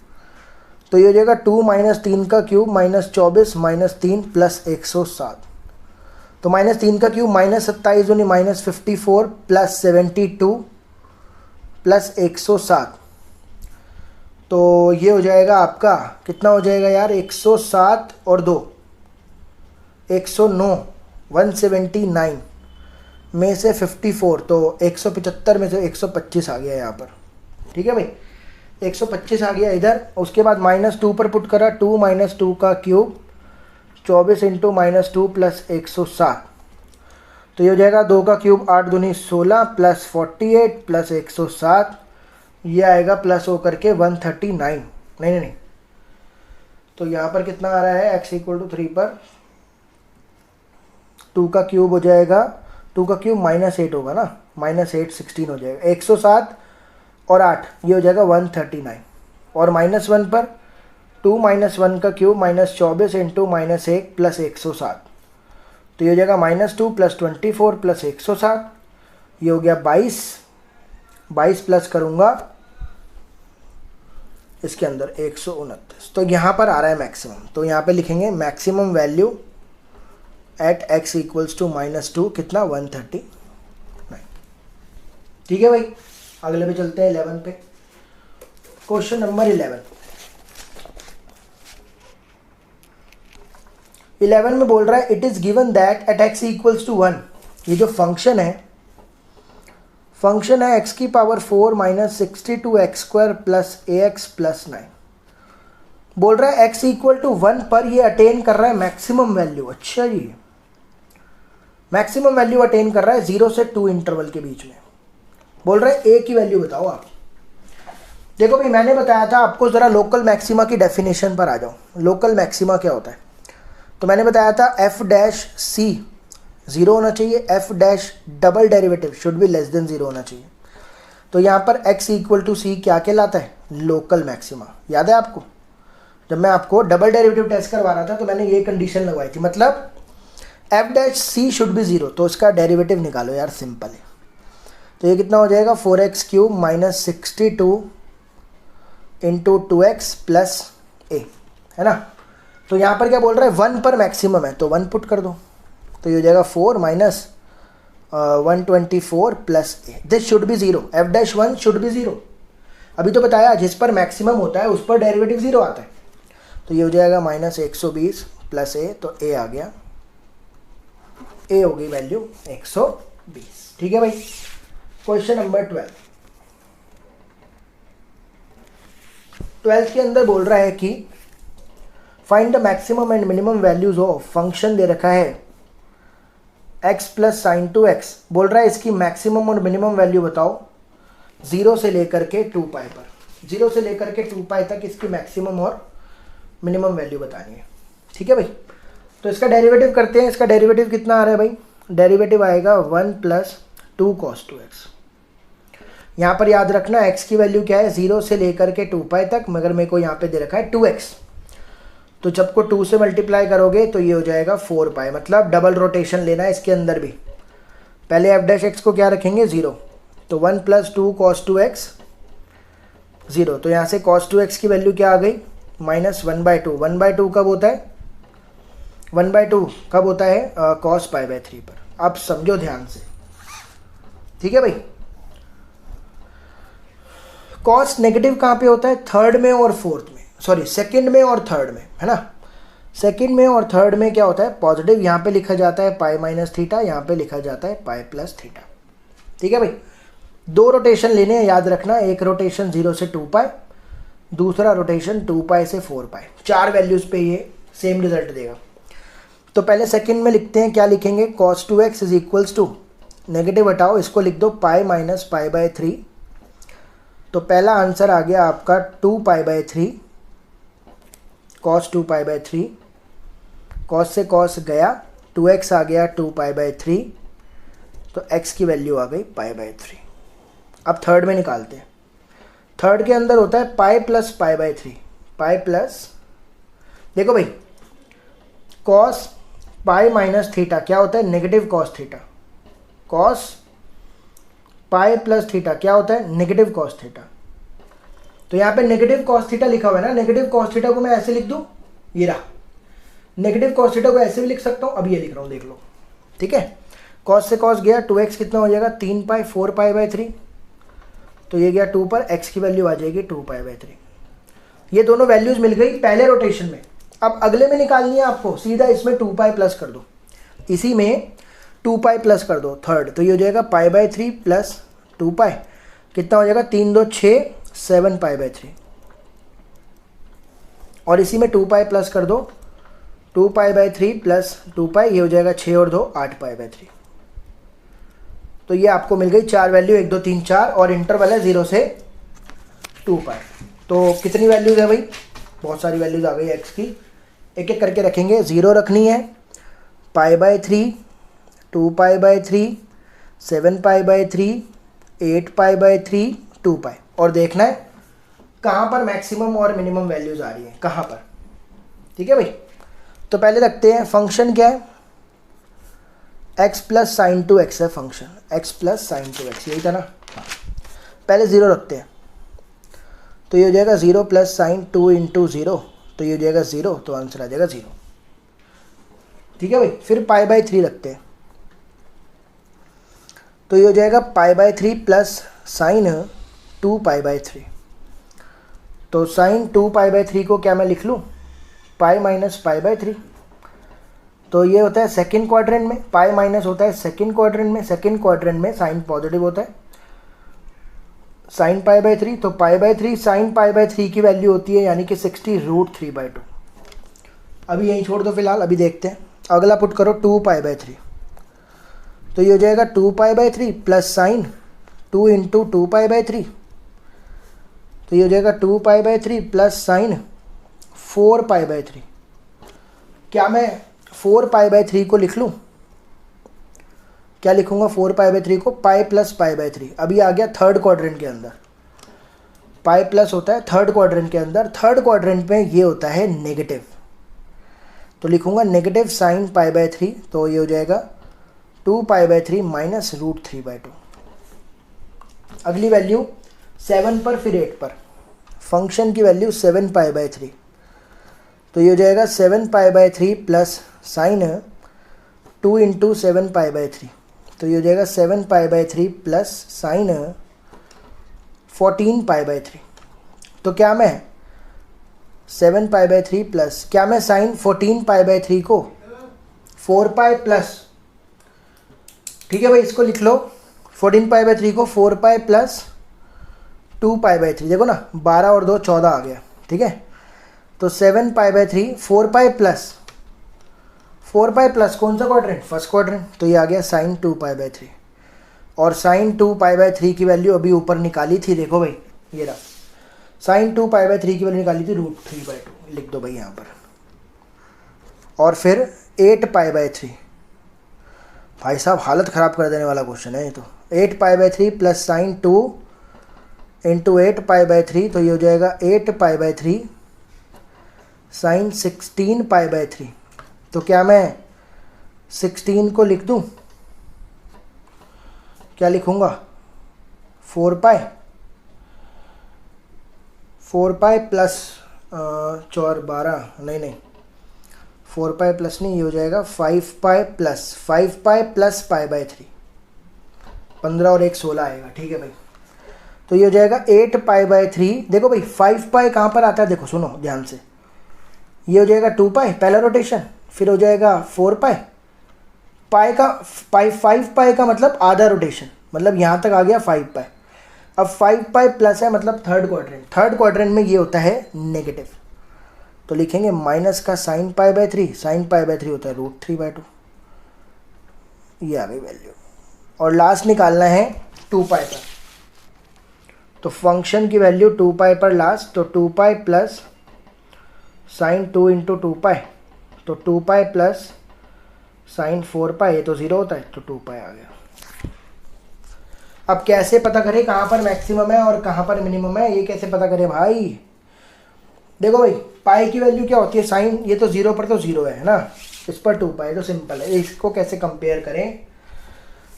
तो ये हो जाएगा 2 - 3 का क्यूब -24 -3 प्लस 107। तो -3 का क्यूब -27 यानी -54 प्लस 72 प्लस 107। तो ये हो जाएगा आपका कितना हो जाएगा यार, 107 और 2 109, 179 में से 54, तो 175 में से 125 आ गया यहाँ पर। ठीक है भाई, 125 आ गया इधर। उसके बाद -2 पर पुट करा, 2 - 2 का क्यूब 24 इंटू -2 प्लस 107। तो ये हो जाएगा 2 का क्यूब 8 दूनी 16 प्लस 48 प्लस 107, ये आएगा प्लस हो करके 139। नहीं, तो यहाँ पर कितना आ रहा है, x = 3 पर 2 का क्यूब हो जाएगा, 2 का क्यूब -8 होगा ना, -8 16 हो जाएगा, 107 और 8 ये हो जाएगा 139। और -1 पर 2 - 1 का क्यूब -24 इंटू -1 प्लस 107, तो ये हो जाएगा -2 प्लस 24 प्लस 107, ये हो गया 22 प्लस करूँगा इसके अंदर 129। तो यहाँ पर आ रहा है मैक्सिमम, तो यहाँ पे लिखेंगे मैक्सिमम वैल्यू एट x = -2 कितना, 139। ठीक है भाई, अगले पे चलते हैं 11 पे। क्वेश्चन नंबर 11 में बोल रहा है it is given that at x = 1। ये जो फंक्शन है x⁴ - 62x² plus ax plus 9। बोल रहा है x = 1 पर ये अटेन कर रहा है मैक्सिमम वैल्यू। अच्छा जी, मैक्सिमम वैल्यू अटेन कर रहा है 0 से 2 इंटरवल के बीच में। बोल रहा है a की वैल्यू बताओ आप। देखो भाई, मैंने बताया था आपको, ज़रा लोकल मैक्सिमा की डेफिनेशन पर आ जाओ। लोकल मैक्सिमा क्या होता है, तो मैंने बताया था f' c 0 होना चाहिए, f' double derivative should be less than 0 होना चाहिए। तो यहाँ पर x = c क्या कहलाता है, लोकल मैक्सिमा। याद है आपको, जब मैं आपको डबल डेरिवेटिव टेस्ट करवा रहा था तो मैंने ये कंडीशन लगवाई थी, मतलब f' शुड बी 0, तो इसका डेरिवेटिव निकालो यार, सिंपल है। तो ये कितना हो जाएगा, 4x³ - 62 into 2x plus a, है ना। तो यहाँ पर क्या बोल रहा है, 1 पर मैक्सिमम है, तो 1 पुट कर दो, तो ये हो जाएगा 4 - 124 plus a, this should be 0, f'1 should be 0। अभी तो बताया जिस पर मैक्सिमम होता है उस पर डेरिवेटिव 0 आता है। तो ये हो जाएगा -120 प्लस a, तो a आ गया, a हो गई वैल्यू 120। ठीक है भाई। क्वेश्चन नंबर 12 के अंदर बोल रहा है कि find the maximum and minimum values of function दे रखा है x प्लस साइन 2x। बोल रहा है इसकी मैक्सिमम और मिनिमम वैल्यू बताओ 0 से लेकर के 2π पर। 0 से लेकर के 2π तक इसकी मैक्सिमम और मिनिमम वैल्यू बतानी है। ठीक है भाई, तो इसका डेरिवेटिव करते हैं। इसका डेरिवेटिव कितना आ रहा है भाई, डेरिवेटिव आएगा 1 + 2 cos 2x। यहाँ पर याद रखना x की वैल्यू क्या है, 0 से लेकर के 2π तक, मगर मेरे को यहाँ पे दे रखा है 2x। तो जब को 2 से मल्टीप्लाई करोगे तो ये हो जाएगा 4π, मतलब डबल रोटेशन लेना है इसके अंदर भी। पहले f' को क्या रखेंगे, 0, तो 1 + 2 cos 2x 0। तो यहाँ से cos 2x की वैल्यू क्या आ गई, -1/2। 1/2 कब होता है, 1/2 कब होता है, cos π/3 पर। अब समझो ध्यान से, ठीक है भाई। cos नेगेटिव कहाँ पे होता है, थर्ड में और फोर्थ में, सॉरी सेकंड में और थर्ड में, है ना। सेकंड में और थर्ड में क्या होता है, पॉजिटिव। यहाँ पे लिखा जाता है π - θ, यहाँ पे लिखा जाता है π + θ। ठीक है भाई। दो रोटेशन लेने हैं, याद रखना, एक रोटेशन 0 से 2 पाई, दूसरा रोटेशन 2 पाई से 4 पाई। 4 वैल्यूज़ पे ये सेम रिजल्ट देगा। तो पहले सेकंड में लिखते हैं, क्या लिखेंगे, cos 2x is equals to, negative हटाओ, इसको लिख दो पाई माइनस पाई बाय 3। तो पहला आंसर आ गया आपका 2 पाई by 3, cos 2 pi by 3, cos से cos गया, 2x आ गया 2 पाई बाय 3, तो x की वैल्यू आ गई पाई बाय 3। अब थर्ड में निकालते हैं। थर्ड के अंदर होता है pi plus pi by 3, pi plus, देखो भाई, cos पाई माइनस थीटा क्या होता है, negative cos theta, cos pi plus theta क्या होता है, नेगेटिव cos थीटा। तो यहाँ पे नेगेटिव cos थीटा लिखा हुआ है ना, नेगेटिव cos थीटा को मैं ऐसे लिख दूँ, ये रहा, नेगेटिव cos थीटा को ऐसे भी लिख सकता हूँ, अब ये लिख रहा हूँ, देख लो, ठीक है। cos से cos गया, 2x कितना हो जाएगा, 3 पाई, 4 पाई बाय 3, तो ये गया 2 पर, x की वैल्यू आ जाएगी 2 पाई बाय 3। ये दोनों वैल्यूज मिल गई पहले रोटेशन में। अब अगले में निकालनी है आपको, सीधा इसमें 2 पाई प्लस कर दो, इसी में 2 पाई प्लस कर दो थर्ड, तो ये हो जाएगा पाई बाय 3 प्लस 2 पाई, कितना हो जाएगा, 3 2 6, 7 पाई बाय 3, और इसी में 2 पाई प्लस कर दो, 2 पाई बाय 3 प्लस 2 पाई, ये हो जाएगा 6 और 2 8 पाई बाय 3। तो ये आपको मिल गई 4 वैल्यू, 1 2 3 4, और इंटरवल है 0 से 2 पाई। तो कितनी वैल्यूज है भाई, बहुत सारी वैल्यूज आ गई एक्स की, एक एक करके रखेंगे। 0 रखनी है, पाई by 3, 2 pi by 3, 7 pi by 3, 8 pi by 3, 2 पाई, और देखना है कहाँ पर मैक्सिमम और मिनिमम वैल्यूज आ रही है, कहाँ पर, ठीक है भाई। तो पहले रखते हैं, फंक्शन क्या है, x प्लस साइन 2x है function, x plus sign 2x, यही था ना, हाँ। पहले 0 रखते हैं, तो ये हो जाएगा 0 प्लस साइन 2 इंटू 0, तो ये हो जाएगा 0, तो आंसर आ जाएगा 0, ठीक है भाई। फिर पाई बाय 3 रखते हैं, तो ये हो जाएगा पाई by 3 plus sine 2 pi by 3, तो साइन 2 पाई बाय 3 को क्या मैं लिख लूँ, पाई माइनस पाई बाय 3, तो ये होता है सेकंड क्वाड्रेंट में, पाई माइनस होता है सेकंड क्वाड्रेंट में, सेकंड क्वाड्रेंट में साइन पॉजिटिव होता है, साइन पाई बाय 3, तो पाई बाय 3 साइन पाई बाय 3 की वैल्यू होती है यानी कि 60√3/2। अभी यहीं छोड़ दो फिलहाल, अभी देखते हैं, अगला पुट करो 2 पाई बाय 3, तो ये हो जाएगा 2 पाई by 3 plus sine 2 into 2 pi by 3, तो ये हो जाएगा 2 पाई by 3 plus sign 4 pi by 3। क्या मैं 4 पाई बाय 3 को लिख लूँ, क्या लिखूंगा 4 पाई बाय 3 को, पाई प्लस पाई बाय 3। अभी आ गया थर्ड क्वाड्रेंट के अंदर, पाई प्लस होता है थर्ड क्वाड्रेंट के अंदर, थर्ड क्वाड्रेंट में ये होता है नेगेटिव, तो लिखूंगा नेगेटिव साइन पाई बाय 3, तो ये हो जाएगा 2 पाई बाय 3 माइनस √3/2। अगली वैल्यू 7 पर फिर 8 पर, फंक्शन की वैल्यू 7 पाई बाय 3, तो ये हो जाएगा 7 पाई by 3 plus sine 2 into 7 pi by 3, तो ये हो जाएगा 7 पाई by 3 plus sign 14 pi by 3। तो क्या मैं 7 पाई बाय 3 प्लस, क्या मैं साइन 14 पाई बाय 3 को 4 पाई प्लस, ठीक है भाई, इसको लिख लो 14 पाई बाय 3 को 4 पाई प्लस 2 पाई बाय 3, देखो ना 12 और 2 14 आ गया, ठीक है। तो 7 पाई by 3 4 pi plus, 4 pi plus कौन सा क्वाड्रेंट, फर्स्ट क्वाड्रेंट, तो ये आ गया साइन 2 पाई बाय 3, और साइन 2 पाई बाय 3 की वैल्यू अभी ऊपर निकाली थी, देखो भाई ये रहा, साइन 2 पाई बाय 3 की वैल्यू निकाली थी √3/2, लिख दो भाई यहाँ पर, और फिर 8 पाई बाय 3, भाई साहब हालत ख़राब कर देने वाला क्वेश्चन है ये तो, 8 pi by 3 plus sine 2 into 8 pi by 3, तो ये हो जाएगा 8 pi by 3 sine 16 pi by 3। तो क्या मैं 16 को लिख दूं, क्या लिखूंगा 4 पाई प्लस 4 12, नहीं 4 पाई प्लस नहीं, ये हो जाएगा 5 पाई प्लस पाई बाय 3, 15 और 1 16 आएगा, ठीक है भाई। तो ये हो जाएगा 8 पाई बाय 3, देखो भाई 5 पाई कहाँ पर आता है, देखो सुनो ध्यान से, ये हो जाएगा 2 पाई पहला रोटेशन, फिर हो जाएगा 4 पाई, पाई का 5 पाई का मतलब आधा रोटेशन, मतलब यहाँ तक आ गया 5 पाई, अब 5 पाई प्लस है मतलब थर्ड क्वाड्रेंट में ये होता है नेगेटिव, तो लिखेंगे माइनस का sine pi by 3, sine pi by 3 होता है √3/2, ये आ गई वैल्यू। और लास्ट निकालना है 2 पाई पर, तो फंक्शन की वैल्यू 2 पाई पर लास्ट, तो 2 पाई प्लस साइन 2 इंटू 2 पाई, तो 2 पाई प्लस साइन 4 पाई, ये तो 0 होता है, तो 2 पाई आ गया। अब कैसे पता करें कहाँ पर मैक्सिमम है और कहाँ पर मिनिमम है, ये कैसे पता करें भाई? देखो भाई, पाई की वैल्यू क्या होती है, साइन ये तो 0 पर तो 0 है ना, इस पर 2 पाई, तो सिंपल है। इसको कैसे कंपेयर करें,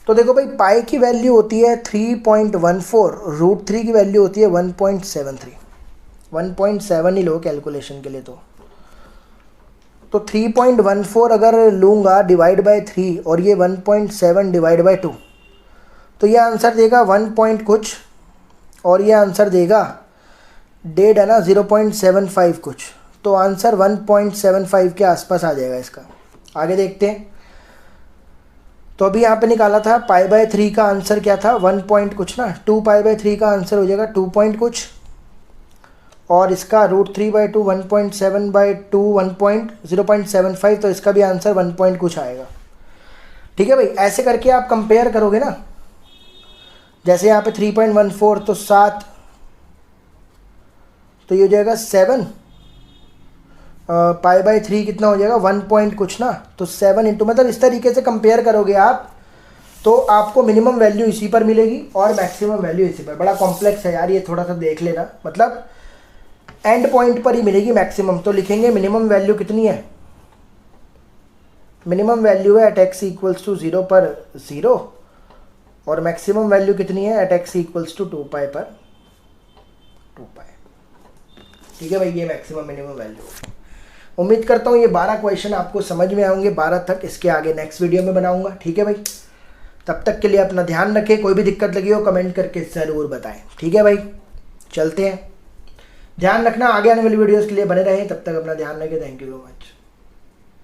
तो देखो भाई पाई की वैल्यू होती है 3.14, √3 की वैल्यू होती है 1.73, 1.7 ही लो कैलकुलेशन के लिए। तो 3.14 अगर लूँगा डिवाइड बाय 3 और ये 1.7 डिवाइड बाय 2, तो ये आंसर देगा 1 पॉइंट कुछ, और ये आंसर देगा डेढ़ है ना 0.75 कुछ, तो आंसर 1.75 के आसपास आ जाएगा इसका। आगे देखते हैं, तो अभी यहाँ पे निकाला था पाई बाय 3 का आंसर क्या था, 1 पॉइंट कुछ ना, 2 पाई बाय 3 का आंसर हो जाएगा 2 पॉइंट कुछ, और इसका √3/2 1.7/2 0.75, तो इसका भी आंसर 1 पॉइंट कुछ आएगा। ठीक है भाई, ऐसे करके आप कंपेयर करोगे ना, जैसे यहाँ पे 3.14 तो 7, तो ये हो जाएगा 7, पाई बाय 3 कितना हो जाएगा 1 पॉइंट कुछ ना, तो 7 इंटू, मतलब इस तरीके से कंपेयर करोगे आप, तो आपको मिनिमम वैल्यू इसी पर मिलेगी और मैक्सिमम वैल्यू इसी पर। बड़ा कॉम्प्लेक्स है यार, ये थोड़ा सा देख लेना, मतलब एंड पॉइंट पर ही मिलेगी मैक्सिमम। तो लिखेंगे मिनिमम वैल्यू कितनी है, मिनिमम वैल्यू है एट x = 0 पर 0, और मैक्सिमम वैल्यू कितनी है एट x = 2 पाई पर 2 पाई। ठीक है भाई, ये मैक्सिमम मिनिमम वैल्यू। उम्मीद करता हूँ ये 12 क्वेश्चन आपको समझ में आएंगे, 12 तक, इसके आगे नेक्स्ट वीडियो में बनाऊंगा। ठीक है भाई, तब तक के लिए अपना ध्यान रखें, कोई भी दिक्कत लगी हो कमेंट करके ज़रूर बताएं। ठीक है भाई, चलते हैं, ध्यान रखना, आगे आने वाली वीडियोज़ के लिए बने रहें, तब तक अपना ध्यान रखें। Thank you so much.